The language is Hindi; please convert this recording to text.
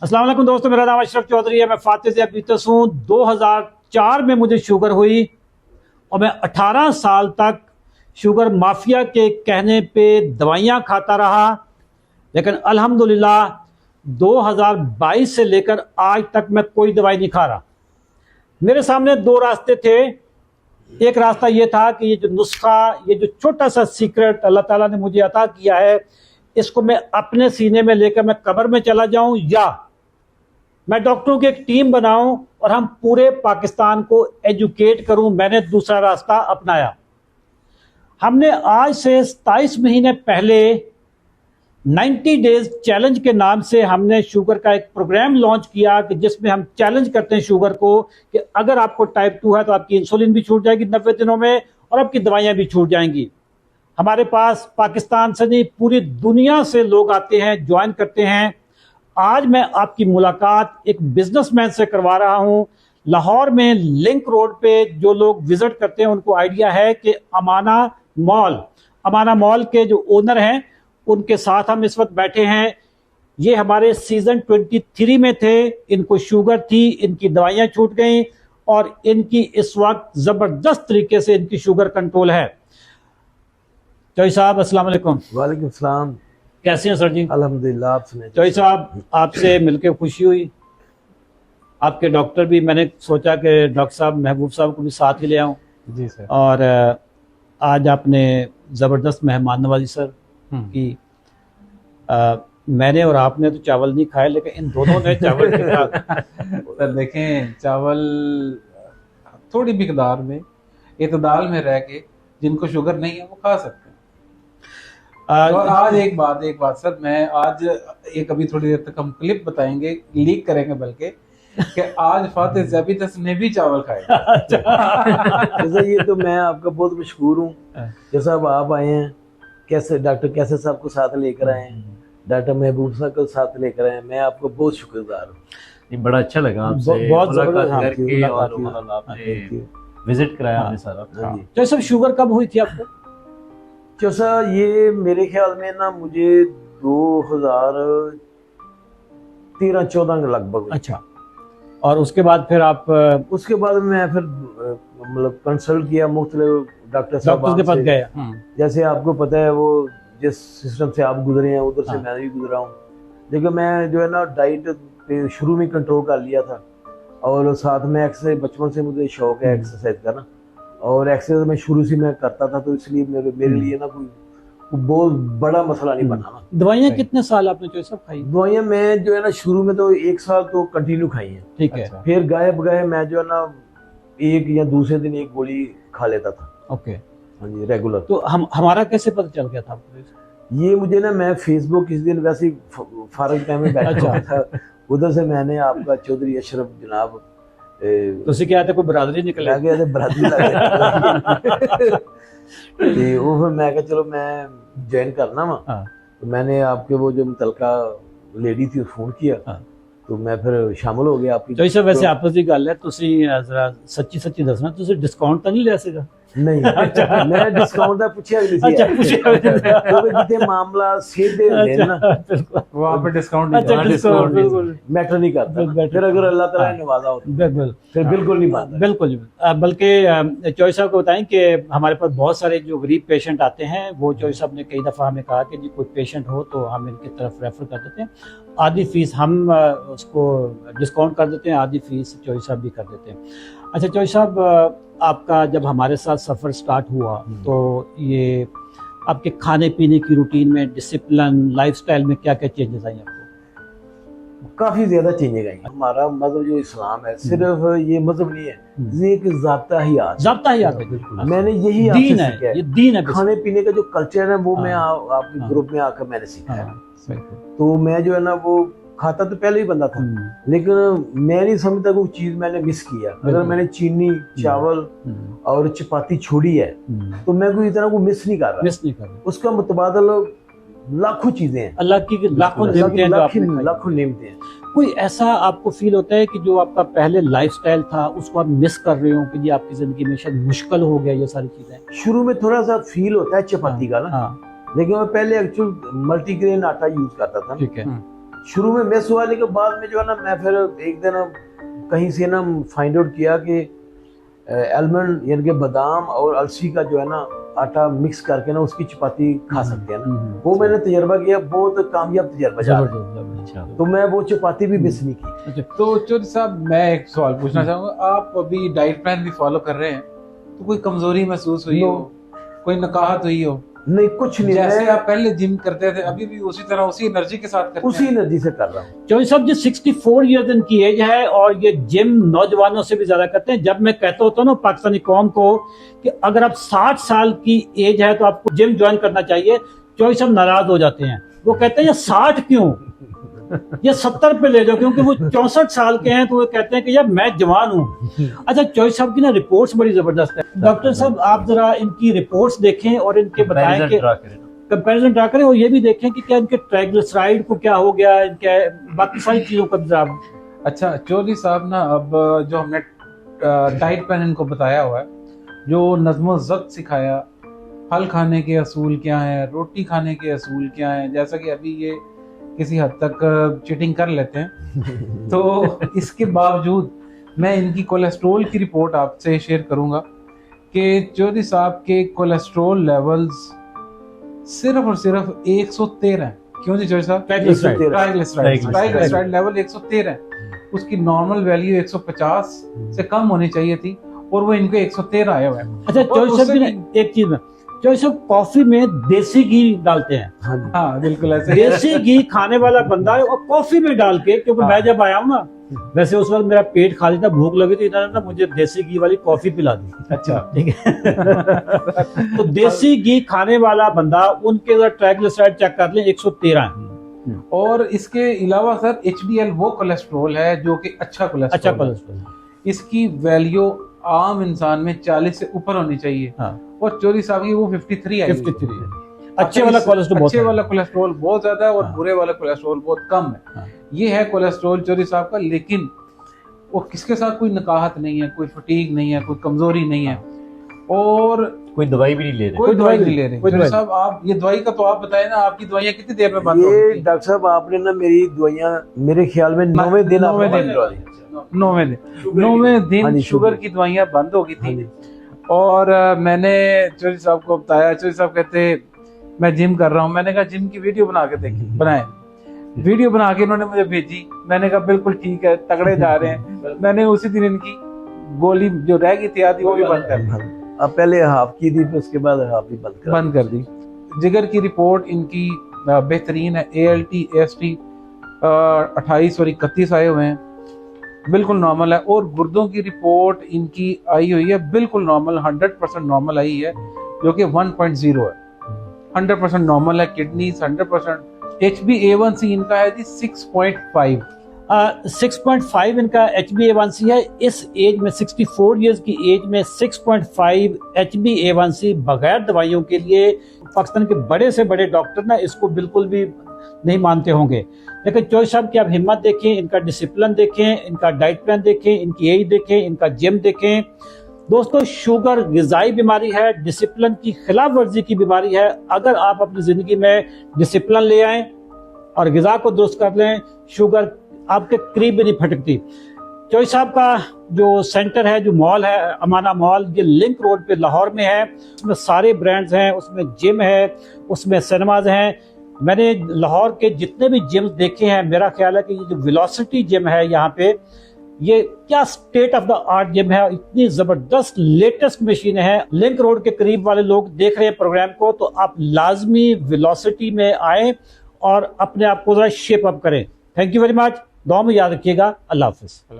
अस्सलाम वालेकुम दोस्तों, मेरा नाम अशरफ चौधरी है। मैं फातिह से अबीतस हूँ। 2004 में मुझे शुगर हुई और मैं 18 साल तक शुगर माफिया के कहने पे दवाइयाँ खाता रहा। लेकिन अल्हम्दुलिल्लाह 2022 से लेकर आज तक मैं कोई दवाई नहीं खा रहा। मेरे सामने दो रास्ते थे। एक रास्ता ये था कि ये जो नुस्खा, ये जो छोटा सा सीक्रेट अल्लाह ताला ने मुझे अता किया है, इसको मैं अपने सीने में लेकर मैं कब्र में चला जाऊं, या मैं डॉक्टरों की एक टीम बनाऊं और हम पूरे पाकिस्तान को एजुकेट करूं। मैंने दूसरा रास्ता अपनाया। हमने आज से 27 महीने पहले 90 डेज चैलेंज के नाम से हमने शुगर का एक प्रोग्राम लॉन्च किया कि जिसमें हम चैलेंज करते हैं शुगर को कि अगर आपको टाइप 2 है तो आपकी इंसुलिन भी छूट जाएगी 90 दिनों में और आपकी दवाइयां भी छूट जाएंगी। हमारे पास पाकिस्तान से नहीं, पूरी दुनिया से लोग आते हैं, ज्वाइन करते हैं। आज मैं आपकी मुलाकात एक बिजनेसमैन से करवा रहा हूं। लाहौर में लिंक रोड पे जो लोग विजिट करते हैं उनको आइडिया है कि अमाना मॉल के जो ओनर हैं उनके साथ हम इस वक्त बैठे हैं। ये हमारे सीजन 23 में थे। इनको शुगर थी, इनकी दवाइयां छूट गई और इनकी इस वक्त जबरदस्त तरीके से इनकी शुगर कंट्रोल है। चौधरी साहब अस्सलाम वालेकुम। वालेकुम सलाम। कैसे हैं सर जी? अल्हम्दुलिल्लाह। आप सुने? चौधरी साहब आपसे मिलकर खुशी हुई। आपके डॉक्टर भी, मैंने सोचा कि डॉक्टर साहब महबूब साहब को भी साथ ही ले आऊं। जी सर। और आज आपने ज़बरदस्त मेहमान नवाजी सर की। मैंने और आपने तो चावल नहीं खाए, लेकिन इन दोनों ने चावल के साथ सर देखें, चावल थोड़ी मिकदार में, इतदाल में रह के जिनको शुगर नहीं है वो खा सकते हैं। और आज एक बात सर, मैं आज एक अभी थोड़ी देर तक हम क्लिप बताएंगे, लीक करेंगे बल्कि, कि आज फातिह ज़बीतस ने भी चावल खाए। जैसा ये तो मैं आपका बहुत मशहूर हूँ। जैसा अब आप आए हैं, कैसे डॉक्टर कैसे साहब को साथ लेकर आए हैं, डॉक्टर महबूब साहब को साथ लेकर आए, मैं आपको बहुत शुक्रगुजार हूँ। बड़ा अच्छा लगा आपसे बहुत मुलाकात जबरदस्त करके और मतलब आपने विजिट कराया हमें सारा। तो सब शुगर कब हुई थी आपको? जैसा ये मेरे ख्याल में ना मुझे 2013-14 के लगभग हुई। अच्छा, और उसके बाद फिर आप उसके बाद मैं फिर मतलब कंसल्ट किया मुख्तलिफ डॉक्टर डॉक्टर के पास गए? जैसे आपको पता है वो जिस सिस्टम से आप गुजरे हैं उधर से मैं भी गुजरा हूँ। लेकिन मैं जो है ना डाइट पे शुरू में कंट्रोल कर लिया था और साथ में एक्सरसाइज, बचपन से मुझे शौक है एक्सरसाइज करना और एक्सरसाइज मैं शुरू से मैं करता था, तो इसलिए मेरे लिए ना कोई बहुत बड़ा मसला नहीं बना ना। दवाइयाँ कितने साल आपने जो सब खाई? दवाइयाँ मैं जो है ना शुरू में तो 1 साल तो कंटिन्यू खाई हैं। ठीक है। फिर गाये बगाए मैं जो है ना एक या दूसरे दिन एक गोली खा लेता था। ओके। हाँ जी, रेगुलर। तो हमारा कैसे पता चल गया था आपको? ये मुझे ना, मैं फेसबुक किसी दिन वैसे ही फारग टाइम में बैठा हुआ था, उधर से मैंने आपका चौधरी अशरफ जनाब तो उसे क्या था, कोई बरादरी निकल गया थे, बरादरी लग गया। वो फिर मैं कहा चलो मैं ज्वाइन करना वहाँ। तो मैंने आपके वो जो मुतलका लेडी थी फोन किया, तो मैं फिर शामिल हो गया आपकी। तो इसे वैसे आपस की गल है, तुसी जरा सच्ची दसना, तुसी डिस्काउंट तो नहीं ले सका? नहीं, मैं डिस्काउंट का पूछा भी नहीं। अच्छा, पूछा भी नहीं। क्योंकि जितने मामला सीधे होते हैं ना, वहाँ पे डिस्काउंट मैटर नहीं करता। फिर अगर अल्लाह ताला ने नवाजा हो फिर बिल्कुल नहीं बनता। बिल्कुल। बल्कि चौधरी साहब को बताएं कि हमारे पास बहुत सारे जो गरीब पेशेंट आते हैं, वो चौधरी साहब ने कई दफ़ा हमें कहा कि जी कोई पेशेंट हो तो हम इनकी तरफ रेफर कर देते हैं। आधी फीस हम उसको डिस्काउंट कर देते हैं, आधी फीस चौधरी साहब भी कर देते हैं। अच्छा चौधरी साहब, आपका जब हमारे साथ सफ़र स्टार्ट हुआ तो ये आपके खाने पीने की रूटीन में, डिसिप्लिन, लाइफस्टाइल में क्या क्या चेंजेस आई आपको? काफी ज्यादा चेंजेस आई। हमारा मजहब जो इस्लाम है, सिर्फ ये मजहब नहीं है, ये एक ज़ाब्ता ही है। मैंने यही दीन है, ये दीन है। खाने पीने का जो कल्चर है वो मैं आपके ग्रुप में आकर मैंने सीखा है। तो मैं जो है ना वो खाता तो पहले ही बंदा था, लेकिन मैं नहीं समझता कोई चीज मैंने मिस किया। अगर मैंने चीनी, चावल और चपाती छोड़ी है तो मैं कोई इतना को मिस नहीं कर रहा। उसका मुतबादल लाखों चीजें हैं, अल्लाह की लाखों नेमतें हैं। कोई ऐसा आपको फील होता है कि जो आपका पहले लाइफस्टाइल था उसको आप मिस कर रहे हो, कि जी आपकी जिंदगी में शायद मुश्किल हो गया ये सारी चीजें? शुरू में थोड़ा सा फील होता है चपाती का ना, लेकिन मैं पहले एक्चुअल मल्टीग्रेन आटा यूज करता था। ठीक है। शुरू में मिस हुआ, लेकिन बाद में जो है ना मैं फिर एक दिन कहीं से ना फाइंड आउट किया कि आलमंड यानी कि बादाम और अलसी का जो है ना आटा मिक्स करके ना उसकी चपाती खा सकते हैं ना। वो मैंने तजर्बा किया, बहुत कामयाब तजर्बा जा रहा है। अच्छा। तो मैं वो चपाती भी मिस नहीं की। अच्छा, तो चौधरी साहब मैं एक सवाल पूछना चाहूंगा, आप अभी डाइट प्लान भी फॉलो कर रहे हैं, तो कोई कमजोरी महसूस हुई हो, कोई नकाहत हुई हो? नहीं, कुछ नहीं। जैसे आप पहले जिम करते थे, अभी भी उसी तरह उसी एनर्जी के साथ करते हैं? उसी एनर्जी से कर रहा हूँ। चौधरी साहब जी 64 ईयर्स इनकी एज है और ये जिम नौजवानों से भी ज्यादा करते हैं। जब मैं कहता होता हूँ ना पाकिस्तानी कौम को कि अगर आप 60 साल की एज है तो आपको जिम ज्वाइन करना चाहिए, चौधरी साहब नाराज हो जाते हैं। वो कहते हैं ये 60 क्यों, ये 70 पे ले जाओ, क्योंकि वो 64 साल के हैं। तो वो कहते हैं कि यार मैं जवान हूँ। अच्छा, चौधरी साहब की ना रिपोर्ट्स बड़ी जबरदस्त है। डॉक्टर साहब आप जरा इनकी रिपोर्ट्स देखें और इनके बताएं कि कंपैरिजन ड्रा करें, और ये भी देखें कि क्या इनके ट्राइग्लिसराइड को क्या हो गया, इनके बाकी सारी चीजों का जवाब। अच्छा चौधरी साहब ना, अब जो हमने डाइट प्लान इनको बताया हुआ है, जो नज़्म ज़ब्त सिखाया, फल खाने के असूल क्या हैं, रोटी खाने के असूल क्या हैं, जैसा कि अभी ये किसी हद तक चीटिंग कर लेते हैं तो इसके बावजूद मैं इनकी कोलेस्ट्रॉल की रिपोर्ट आपसे शेयर करूंगा कि चौधरी साहब के कोलेस्ट्रॉल लेवल्स सिर्फ और सिर्फ 113 है। क्यों जी चौधरी साहब? ट्राइग्लिसराइड लेवल 113 है। उसकी नॉर्मल वैल्यू 150 से कम होनी चाहिए थी और वो इनके 113 आए हुए हैं। अच्छा चौधरी साहब एक चीज में, चौधरी साहब कॉफी में देसी घी डालते हैं। हाँ बिल्कुल ऐसे। देसी घी खाने वाला बंदा है और कॉफी में डाल के, क्योंकि मैं जब आया हूँ ना, वैसे उस वक्त मेरा पेट खाली था, भूख लगी थी, इन्होंने ना मुझे देसी घी वाली कॉफी पिला दी। अच्छा ठीक है तो देसी घी खाने वाला बंदा, उनके ट्राइग्लिसराइड चेक कर लें 113 है। और इसके अलावा सर HDL वो कोलेस्ट्रॉल है जो कि अच्छा कोलेस्ट्रॉल है। इसकी वैल्यू आम इंसान में 40 से ऊपर होनी चाहिए। हाँ। और चौधरी साहब की वो 53 है। 53 है। अच्छे वाला कोलेस्ट्रॉल बहुत ज्यादा है और हाँ। बुरे वाला कोलेस्ट्रॉल बहुत कम है। हाँ। ये है कोलेस्ट्रॉल चौधरी साहब का, लेकिन वो किसके साथ कोई नकाहत नहीं है, कोई फटीग नहीं है, कोई कमजोरी नहीं है, और कोई दवाई भी नहीं ले रहे। कोई दवाई नहीं ले रहे। चौधरी साहब आप ये दवाई का तो आप बताएं ना, आपकी दवाइयाँ कितनी देर में बंद ये होती हैं? डॉक्टर साहब आपने ना मेरी दवाइयाँ मेरे ख्याल में 9वें दिन आपने बंद करवा दी। 9वें दिन हाँ जी, शुगर की दवाइयाँ बंद हो गई थी। और मैंने चौधरी साहब को बताया, चौधरी साहब कहते मैं जिम कर रहा हूँ। मैंने कहा जिम की वीडियो बना के देखी, बनाए वीडियो बना के इन्होंने मुझे भेजी। मैंने कहा बिल्कुल ठीक है, तगड़े जा रहे हैं। मैंने उसी दिन इनकी गोली जो रह गई थी आधी वो भी बंद कर दी। अब पहले हाफ की थी, फिर उसके बाद हाफ भी बंद कर दी। जिगर की रिपोर्ट इनकी बेहतरीन है। ALT AST 28 और 31 आए हुए हैं, बिल्कुल नॉर्मल है। और गुर्दों की रिपोर्ट इनकी आई हुई है बिल्कुल नॉर्मल, 100% नॉर्मल आई है, जो कि 1.0 है। 100% नॉर्मल है। किडनीज 100%। HbA1c इनका है जी 6.5। 6.5 इनका HbA1c है। इस एज में 64 इयर्स की एज में 6.5 HbA1c बगैर दवाइयों के लिए पाकिस्तान के बड़े से बड़े डॉक्टर ना इसको बिल्कुल भी नहीं मानते होंगे। लेकिन चौधरी साहब की आप हिम्मत देखें, इनका डिसिप्लिन देखें, इनका डाइट प्लान देखें, इनकी एज देखें, इनका जिम देखें। दोस्तों, शुगर ग़िज़ाई बीमारी है, डिसिप्लिन की खिलाफ वर्जी की बीमारी है। अगर आप अपनी ज़िंदगी में डिसिप्लिन ले आएँ और ग़िज़ा को दुरुस्त कर लें, शुगर आपके करीब भी नहीं फटकती। चौधरी साहब का जो सेंटर है, जो मॉल है अमाना मॉल, ये लिंक रोड पे लाहौर में है। उसमें सारे ब्रांड्स हैं, उसमें जिम है, उसमें सिनेमाज हैं। मैंने लाहौर के जितने भी जिम्स देखे हैं, मेरा ख्याल है कि ये जो वेलोसिटी जिम है यहाँ पे, ये क्या state of the art gym है। इतनी जबरदस्त लेटेस्ट मशीन है। लिंक रोड के करीब वाले लोग देख रहे हैं प्रोग्राम को, तो आप लाजमी वेलोसिटी में आए और अपने आप को जरा शेप अप करें। Thank you very much. दुआ में याद रखिएगा। अल्लाह हाफिज।